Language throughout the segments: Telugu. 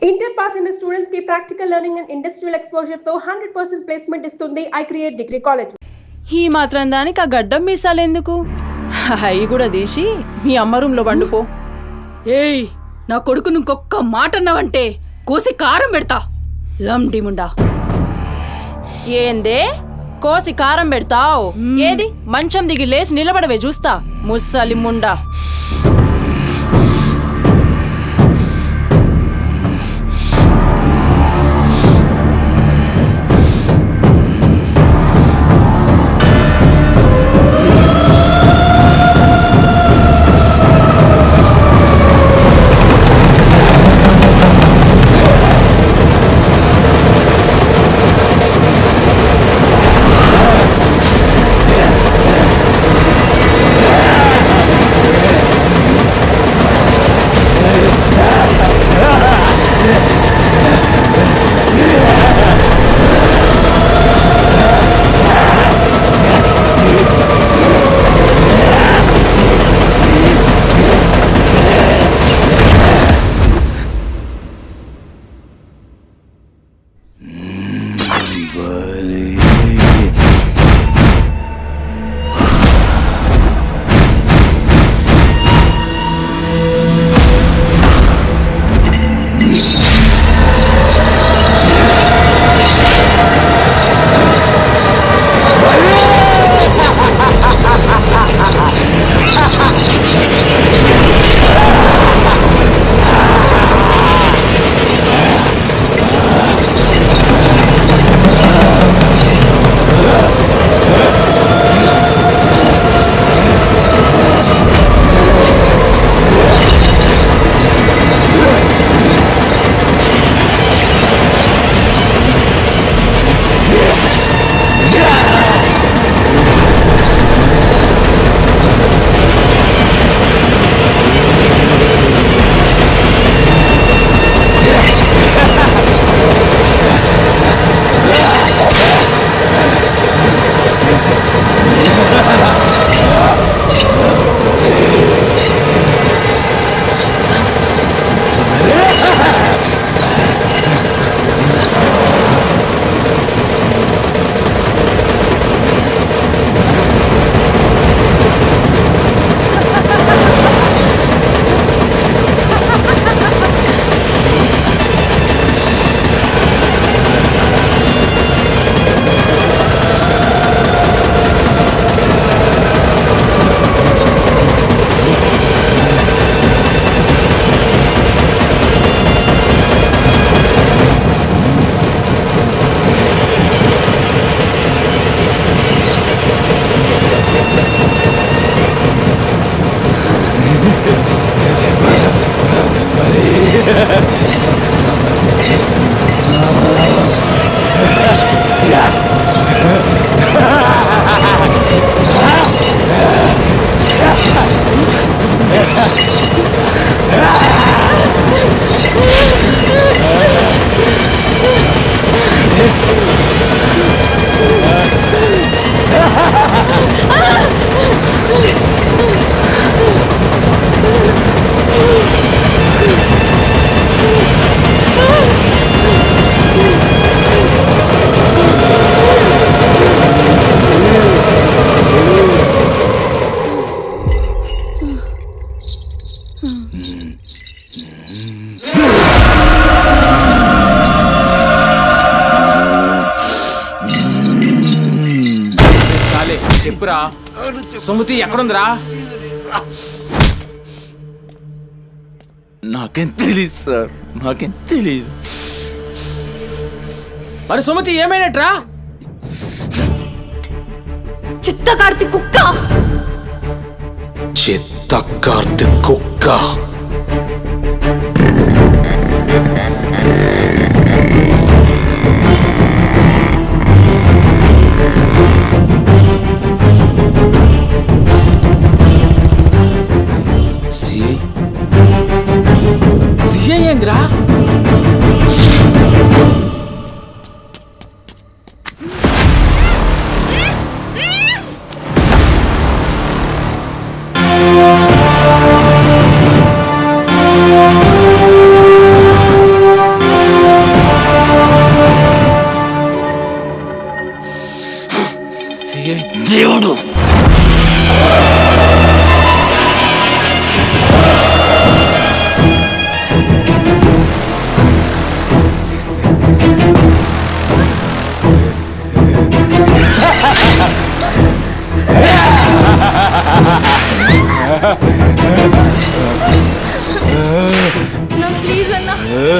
ఇంటర్ పాస్ అయిన స్టూడెంట్స్ కి practical learning and industrial exposure తో 100% ప్లేస్మెంట్ ఇస్తుంది ఐ క్రియేట్ డిగ్రీ కాలేజ్. ఈ మాత్రం దానికి ఆ గడ్డం మీసాలెందుకు? అవి కూడా తీసి మీ అమ్మ రూమ్లో వండుకో. ఏయ్, నా కొడుకు ఇంకొక్క మాట అన్నావంటే కోసి కారం పెడతా. లండిముండా. ఏందే కోసి కారం పెడతావు? ఏది మంచం దిగి లేచి నిలబడవే చూస్తా ముస్సలి ముండా. చెప్పురా, సుమతి ఎక్కడుందిరా? నాకేం తెలీదు సార్, నాకేం తెలీదు. మరి సుమతి ఏమైనట్రా? చిత్తకార్తి కుక్క. చిత్తకార్తి కుక్క. సిఐ ఏంద్రా?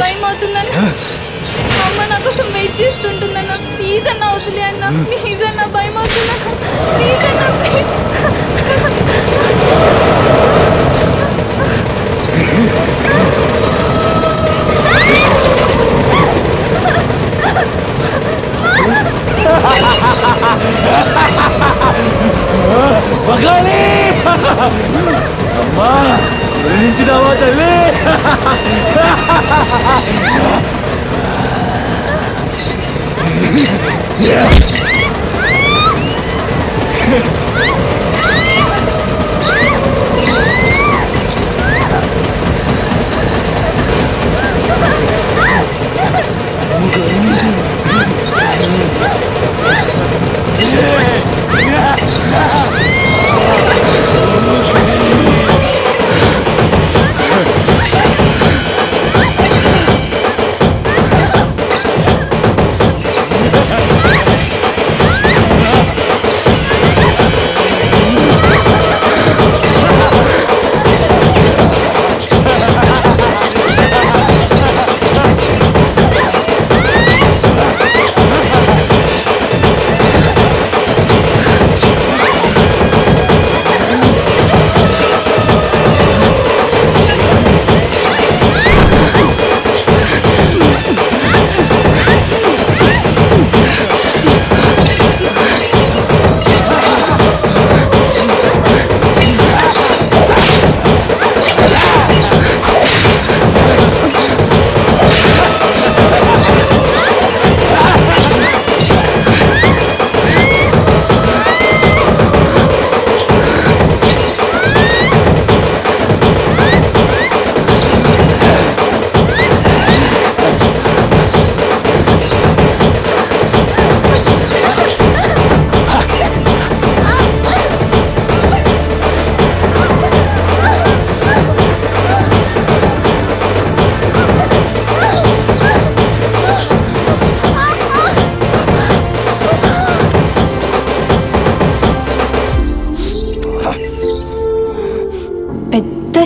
భయం అవుతుందన్న. అమ్మ నా కోసం వెయిట్ చేస్తుంటుందన్న. ప్లీజ్ అన్న వదిలే అన్న. ప్లీజ్ అన్న భయం అవుతుందన్న. ప్లీజ్ అన్న ప్లీజ్. మగాలి అమ్మా గురించినావా తల్లి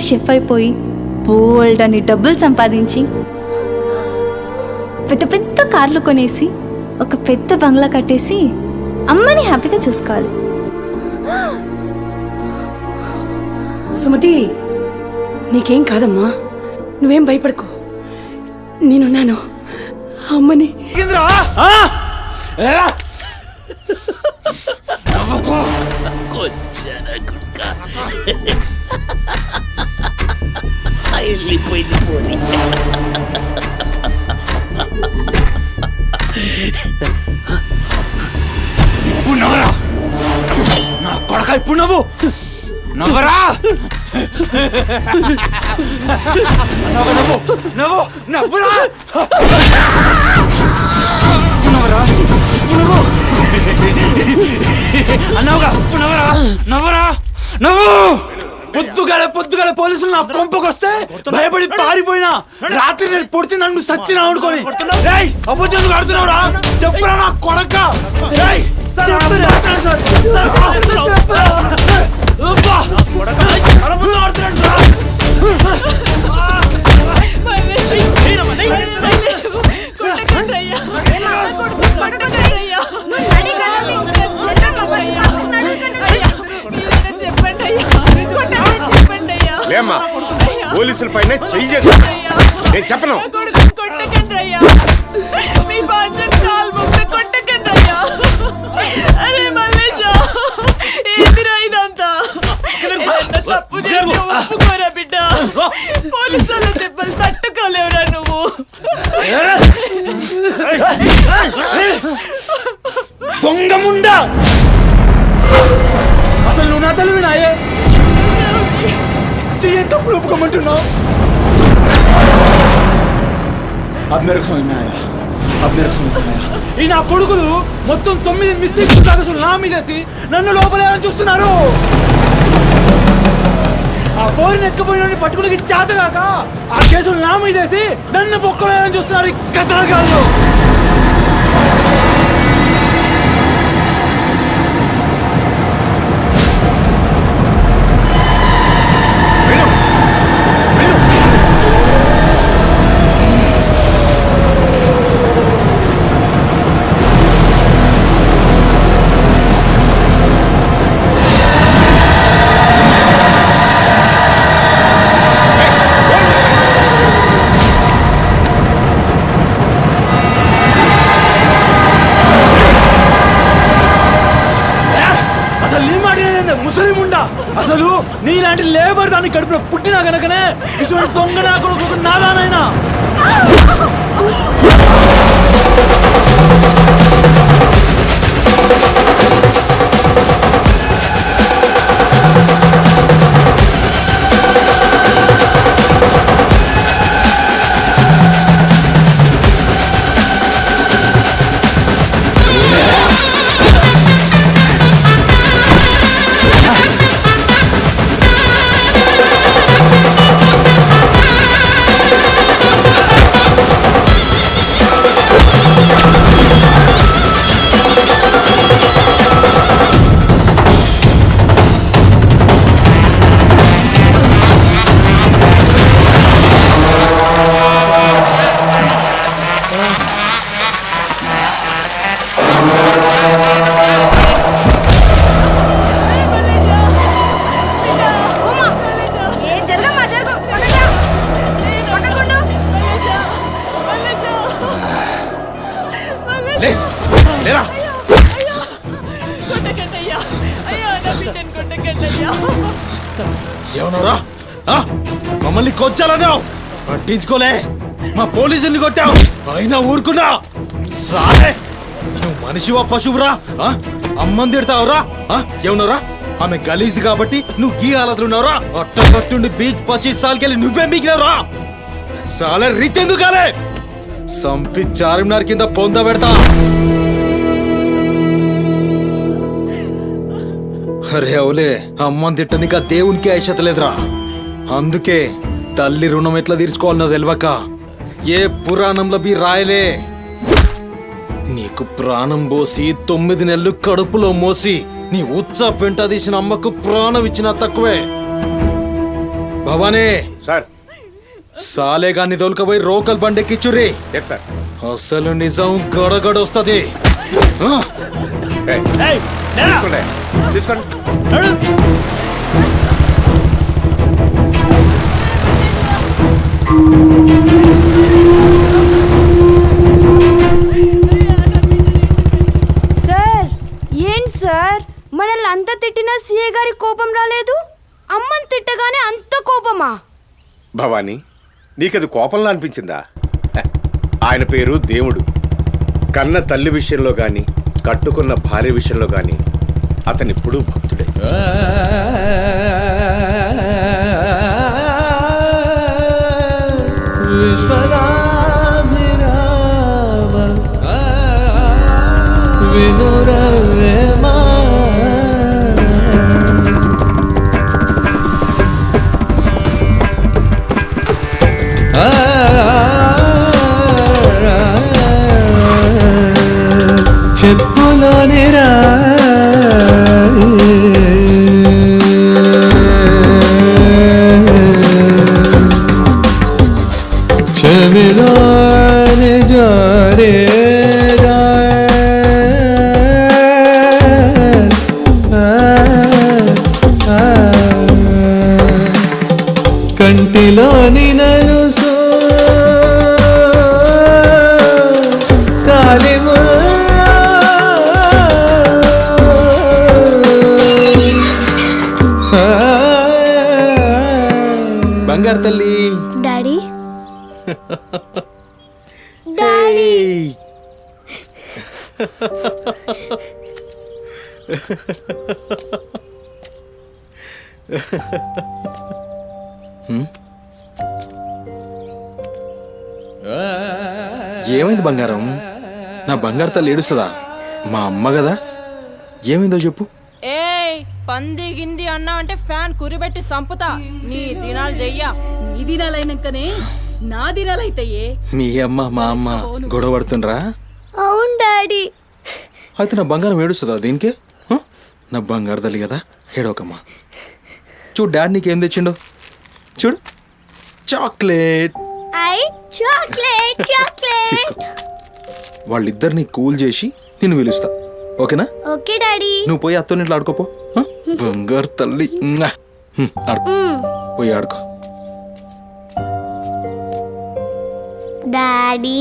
షెఫ్ అయిపోయి బోల్డ్ అని డబ్బులు సంపాదించి పెద్ద పెద్ద కార్లు కొనేసి ఒక పెద్ద బంగ్లా కట్టేసి అమ్మని హ్యాపీగా చూసుకోవాలి. సుమతి నీకేం కాదమ్మా, నువ్వేం భయపడకు, నేనున్నాను. అమ్మని వెళ్ళిపోయింది పోనీ. ఇప్పుడు నవ్వరా నా కొడక, ఇప్పుడు నవ్వు నవ్వరా, నవ్వు నవ్వు నవ్వురా, నవ్వరా నవ్వు అన్నావుగా, నవ్వరా నవ్వరా నవ్వు. పొద్దుగాల పోలీసులు నా కొంపకొస్తే భయపడి పారిపోయినా రాత్రి నేను పొడిచి నన్ను సచ్చినా అనుకోని అబద్ధం ఆడుతున్నావురా, చెప్పురా నా కొడక. లేమ్మా, పోలీసుల పైన చెయ్యి చేస్తా, నేను చెప్పను. బిడ్డ పోలీసుల దెబ్బలు తట్టుకోలేవురా నువ్వు. దొంగ ముందా, అసలు నువ్వు నా తల్లి నాయే చెయ్యి తప్పుడు ఒప్పుకోమంటున్నావు. अब मेरे को समझ में आया, अब मेरे को समझ में आया. ఈ నా కొడుకులు మొత్తం 9 మిస్టేక్స్ కాగసులు నా మీదేసి నన్ను లోపలేయాలని చూస్తున్నారు. ఆ పోరిని ఎత్తుకుపోయిన పట్టుకుని చేతగాక ఆ కేసులు నా మీదేసి నన్ను పొక్కలేయాలని చూస్తున్నారు ఈ కసరగాళ్ళు. నీలాంటి లేబర్ దాన్ని కడుపులో పుట్టినా కనుకనే ఇటువంటి దొంగ నా కొడుకు నాదానైనా. లేరా ఏమన్నారా? మమ్మల్ని కొచ్చాలన్నావు, పట్టించుకోలే. మా పోలీసుల్ని కొట్టావు, అయినా ఊరుకున్నా. సారే నువ్వు మనిషివా పశువురా? అమ్మని తిడతావురా? ఏమన్నారా? ఆమె గలీజ్ది కాబట్టి నువ్వు గీ హాలతులున్నావురా? అట్టగట్టుండి బీచ్ 25 సార్కెళ్ళి నువ్వే మిగిలినరా? సాలే రిచ్ ఎందుకు కాలే? సంపి చార్మినార్ కింద పొంద పెడతా. అరే అవులే, అమ్మని తిట్టనిక దేవునికి ఐషత లేదురా. అందుకే తల్లి రుణం ఎట్లా తీర్చుకోవాలనో తెలియక ఏ పురాణంలో బి రాయలే. నీకు ప్రాణం పోసి 9 నెలలు కడుపులో మోసి నీ ఉచ్చ పెంట తీసిన అమ్మకు ప్రాణం ఇచ్చినా తక్కువే. భవానీ సార్, సాలేగాన్ని దొలకపోయి రోకల్ బండెక్కిచ్చుర్రి. Yes sir. అసలు నిజం గడగడొస్తది. తీసుకోండి, తీసుకోండి. సార్ ఏంటి సార్, మనల్ని అంత తిట్టినా సీఏ గారి కోపం రాలేదు? అమ్మని తిట్టగానే అంత కోపమా? భవానీ, నీకది కోపంలా అనిపించిందా? ఆయన పేరు దేవుడు. కన్న తల్లి విషయంలో గాని, కట్టుకున్న భార్య విషయంలో గాని అతనిప్పుడు భక్తుడే. చెప్పులోని రా చెవిలోని జోరే కంటిలోని నలుసు కాలిము బంగారు తల్లి. డాడీ డాడీ ఏమైంది బంగారం? నా బంగారు తల్లి ఏడుస్తుందా? మా అమ్మ కదా, ఏమైందో చెప్పు. ఏయ్ పంది గింది అన్నావంటే ఫ్యాన్ కురిబెట్టి సంపుతా. నీ దినాలు చెయ్యా. నీ దినాలైనాకనే నా దినాలైతాయే. మీ అమ్మ మా అమ్మ గొడవ పడుతుండ్రా? అవును డాడీ. అయితే నా బంగారం ఏడుస్తుందా దీనికి? నా బంగారు తల్లి కదా, ఏడోకమ్మా. చూడు డాడీ నీకేం తెచ్చిండో చూడు. చాక్లెట్. Chocolate chocolate. వాళ్ళిద్దరిని కూల్ చేసి నిన్ను పిలుస్తా, ఓకేనా? Okay daddy. నువ్వు పోయి అత్తోని ఇంట్లో ఆడుకోపో. బంగారు తల్లి ఆడుకో, పోయి ఆడుకో. డాడీ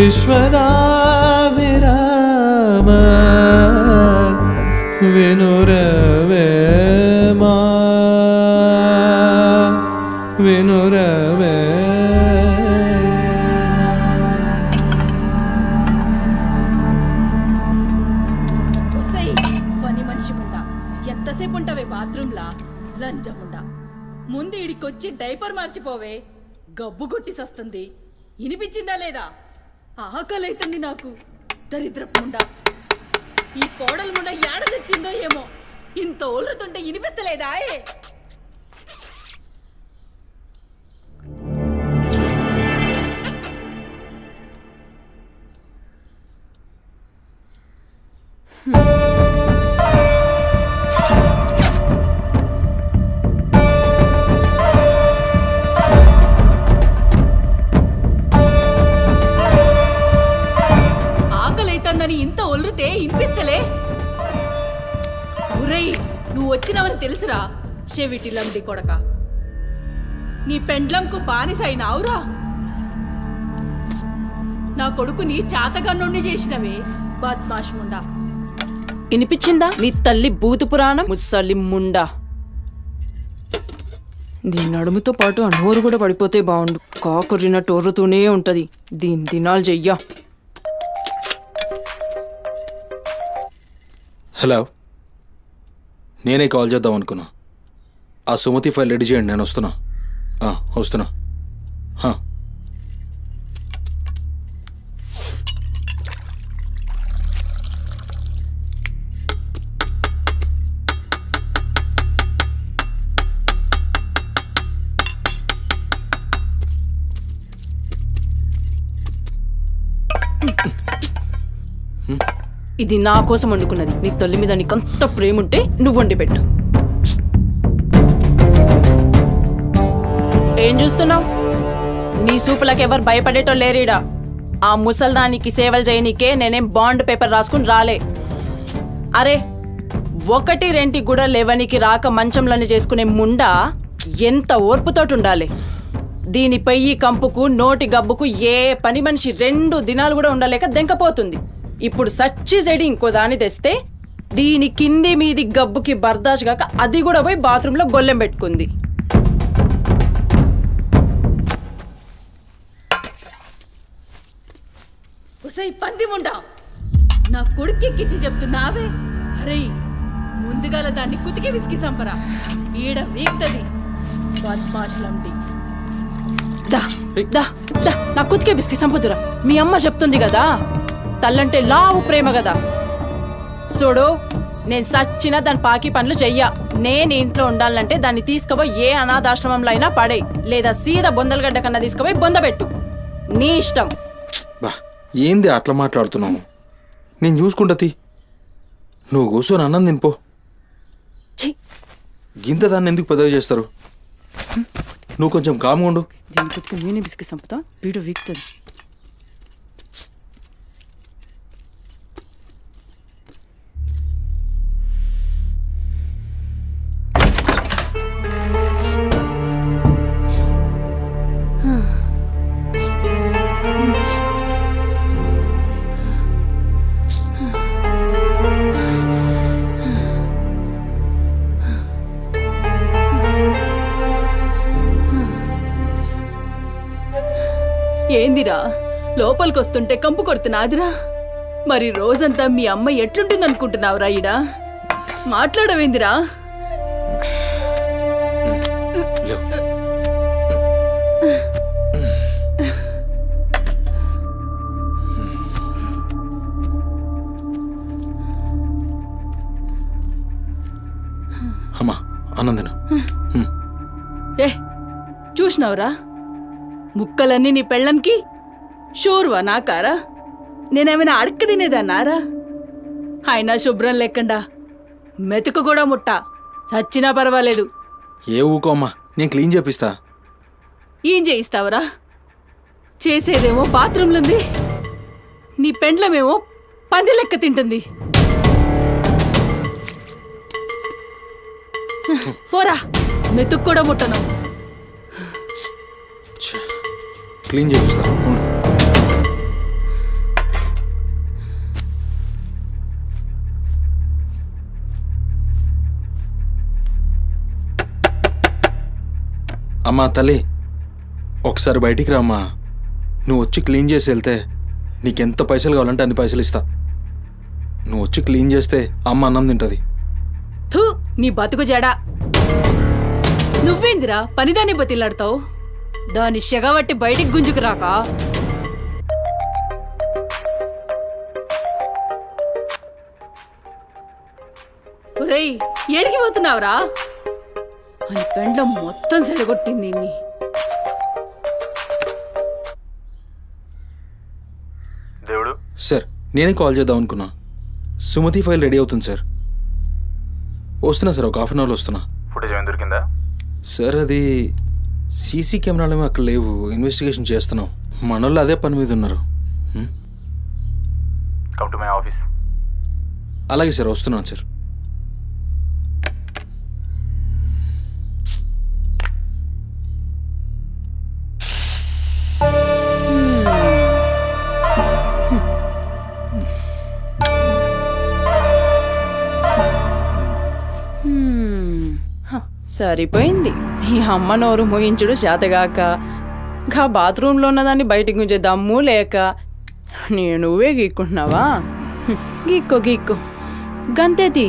విశ్వదా విరామ వినురవేమా వినురవే ఒసేయ్, పని మనిషి ముండా ఎంతసేపు ఉంటావే బాత్రూంలా లంజముండా ముందు ఇడికొచ్చి డైపర్ మార్చిపోవే గబ్బు కొట్టి సస్తుంది వినిపించిందా లేదా ఆకలైతుంది నాకు దరిద్రపు ముండా ఈ కోడలు ముండా ఏడ తెచ్చిందో ఏమో ఇంత ఓలుతుంటే వినిపిస్తలేదా ఆకలైతుందని ఇంత ఒల్లుతే వినిపిస్తలే ఒరేయ్, నువ్వు వచ్చినావని తెలుసురా చెవిటిలండి కొడక నీ పెండ్లంకు బానిసైనావురా నా కొడుకుని చాతగన్నుండి చేసినవే బద్మాష్ ముండా వినిపించిందా నీ తల్లి బూతు పురాణం ముసలి ముండా దీని నడుముతో పాటు ఆ నోరు కూడా పడిపోతే బాగుండు కాకురినట్టు ఒర్రుతూనే ఉంటది దీని దినాలు చెయ్యా. హలో, నేనే కాల్ చేద్దాం అనుకున్నా. ఆ సుమతి ఫైల్ రెడీ చేయండి, నేను వస్తున్నా. వస్తున్నా. ఇది నా కోసం వండుకున్నది. నీ తల్లి మీద నీకంత ప్రేమ ఉంటే నువ్వు వండి పెట్టు. ఏం చూస్తున్నావు? నీ సూపులకు ఎవరు భయపడేటో లేరీడా. ఆ ముసల్దానికి సేవలు చేయనీకే నేనేం బాండ్ పేపర్ రాసుకుని రాలే. అరే, 1-2 కూడా లేవనికి రాక మంచంలోనే చేసుకునే ముండా ఎంత ఓర్పుతోటి ఉండాలి. దీని పెయ్యి కంపుకు నోటి గబ్బుకు ఏ పని మనిషి 2 దినాలు కూడా ఉండలేక దెంకపోతుంది. ఇప్పుడు సచ్చి చెడి ఇంకో దాన్ని తెస్తే దీని కింది మీది గబ్బుకి బర్దాష్ గాక అది కూడా పోయి బాత్రూంలో గొల్లెం పెట్టుకుంది. ఒసేయ్ పంది ముండా, నా కొడుకెక్కిచ్చి చెప్తున్నావే. అరే, ముందుగాల దాన్ని కుతికి విసికి సంపరా, ఈడ వీక్తది బద్మాష్లండి. దా దా దా నా కుతికే బిస్కి సంపదురా. మీ అమ్మ చెప్తుంది కదా, తల్లంటే లావు ప్రేమ కదా. చూడు, నేను సచ్చిన దాని పాకి పనులు చెయ్యా. నేను ఇంట్లో ఉండాలంటే దాన్ని తీసుకుపోయి ఏ అనాథాశ్రమంలో అయినా పడే, లేదా సీదా బొందలగడ్డ కన్నా తీసుకుపోయి బొందబెట్టు. నీ ఇష్టం. బా, ఏంది అట్లా మాట్లాడుతున్నావు? నేను చూసుకుంటా. నువ్వు కూర్చొని అన్నం తినిపో. గింత దాన్ని ఎందుకు పెద్దవి చేస్తారు? నువ్వు కొంచెం కామ్గా ఉండు. దీని కుతికి నేనే బిస్కి సంపుతా, వీడు వీక్తుంది. ఏందిరా లోపలికొస్తుంటే కంపు కొడుతున్నాదిరా? మరి రోజంతా మీ అమ్మ ఎట్లుంటుందనుకుంటున్నావురా? ఈడ మాట్లాడవేందిరా? అమ్మా, ఆనందన చూసినావురా, ముక్కలన్నీ నీ పెళ్ళన్కి షోర్వా నాకారా? నేనేమైనా అడక్క తినేదన్నారా? అయినా శుభ్రం లేకుండా మెతుకు కూడా ముట్ట చచ్చినా పర్వాలేదు. ఏ ఊకోమ్మా, నేను క్లీన్ చేపిస్తా. ఏం చేయిస్తావురా? చేసేదేమో బాత్రూంలుంది, నీ పెండ్లమేమో పంది లెక్క తింటుంది. పోరా, మెతుకు కూడా ముట్టను. క్లీన్ చేపిస్తా. అమ్మా తల్లి, ఒకసారి బయటికి రామ్మా. నువ్వు వచ్చి క్లీన్ చేసి వెళ్తే నీకెంత పైసలు కావాలంటే అన్ని పైసలు ఇస్తా. నువ్వు వచ్చి క్లీన్ చేస్తే అమ్మ అన్నం తింటుంది. థూ, నీ బతుకు జడా. నువ్వేందిరా పనిదాన్ని బతిలాడతావు? దాని షెగబట్టి బయటికి గుంజుకు రాక. ఒరేయ్, ఏడికి పోతున్నావురా? అని పెండ్లం మొత్తం సెడగొట్టింది ఇన్ని. సార్, నేనే కాల్ చేద్దాం అనుకున్నా. సుమతి ఫైల్ రెడీ అవుతుంది సార్. వస్తున్నా సార్, ఒక 1/2 అవర్లో వస్తున్నా. ఫుటేజ్ ఏమైనా దొరికిందా? సార్, అది సీసీ కెమెరాలు అక్కడ లేవు. ఇన్వెస్టిగేషన్ చేస్తున్నాం. మనోళ్ళు అదే పని మీద ఉన్నారు. Come to my office. అలాగే సార్, వస్తున్నాను సార్. సరిపోయింది. ఈ అమ్మ నోరు మోయించుడు చేతగాక, గా బాత్రూంలో ఉన్నదాన్ని బయటికి గుంజే దమ్ము లేక నువ్వే గీక్కుంటున్నావా? గీక్కో గీక్కో, గంతేతి.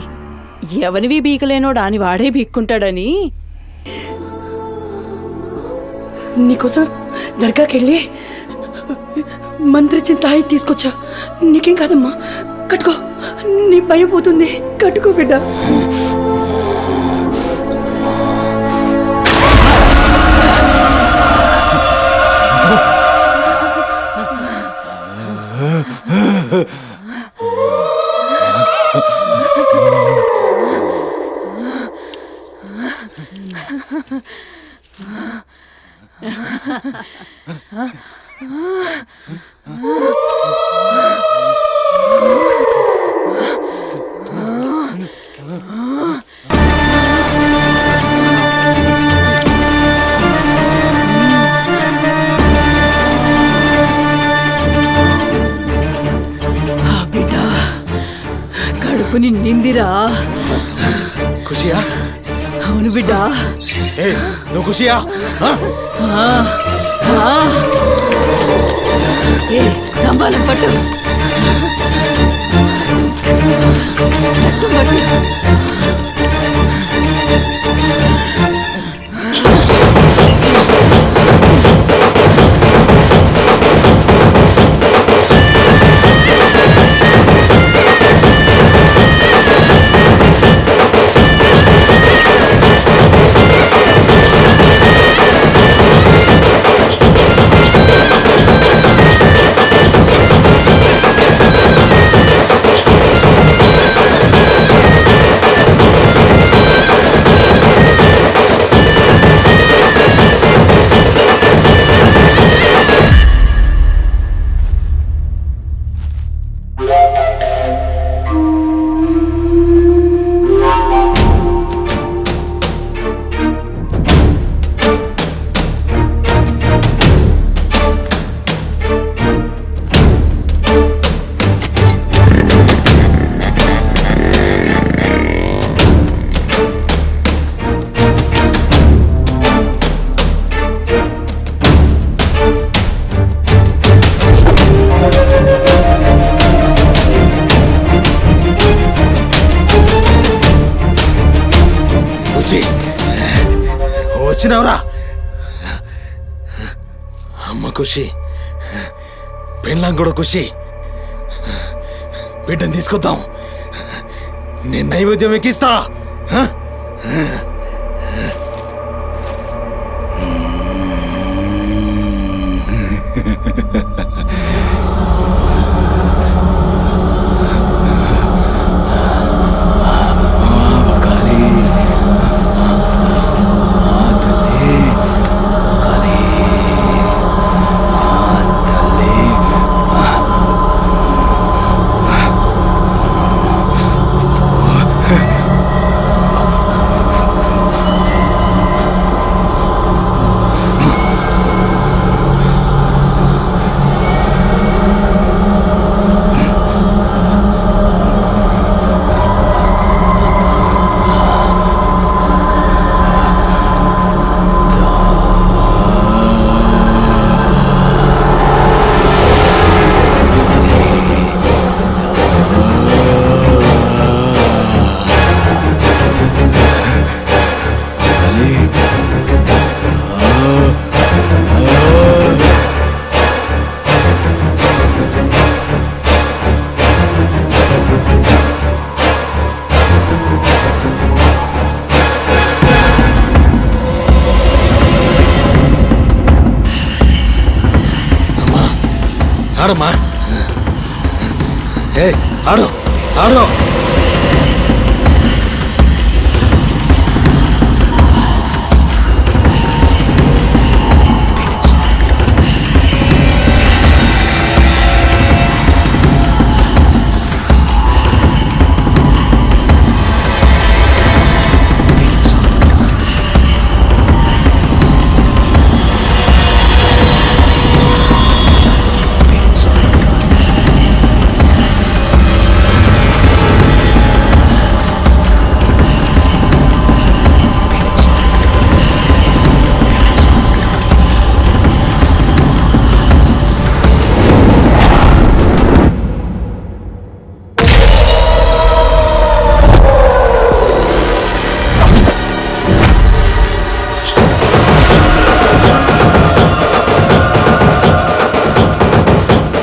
ఎవరివి బీకలేనోడు అని వాడే బీక్కుంటాడని. నీకోసం దర్గాకెళ్ళి మంత్రిచ్చిన తాయి తీసుకొచ్చా. నీకేం కాదమ్మా, కట్టుకో. నీ భయం పోతుంది, కట్టుకో బిడ్డ. కడుపు నిండిందిరా. ఖుషియా? అవును బిడ్డ. నువ్వు ఖుషియా? తంబాలం పట్టు, రక్తం పట్టు. వచ్చినవరా? అమ్మ ఖుషి, పెళ్ళాం కూడా ఖుషి. బిడ్డను తీసుకొద్దాం, నేను నైవేద్యం ఎక్కిస్తా. ఆడమ్మా ఏ ఆడు ఆడు